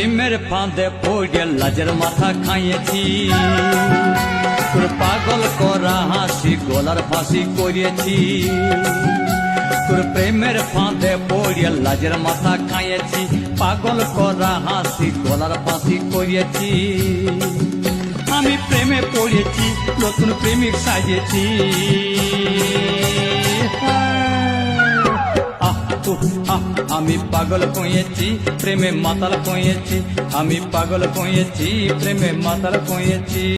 প্রেমের ফাঁদে পড়ে লাজের মাথা খাইয়েছি, তোর পাগল করা হাসি গলার ফাঁসি করিয়েছি। তোর প্রেমের ফাঁদে পড়ে লাজের মাথা খাইয়েছি, পাগল করা হাসি গলার ফাঁসি করিয়েছি। আমি প্রেমে পড়েছি, নতুন প্রেমিক সাজিয়েছি। আমি পাগল কইয়েছি, প্রেমে মাতাল কইয়েছি। আমি পাগল কইয়েছি, প্রেমে মাতাল কইয়েছি।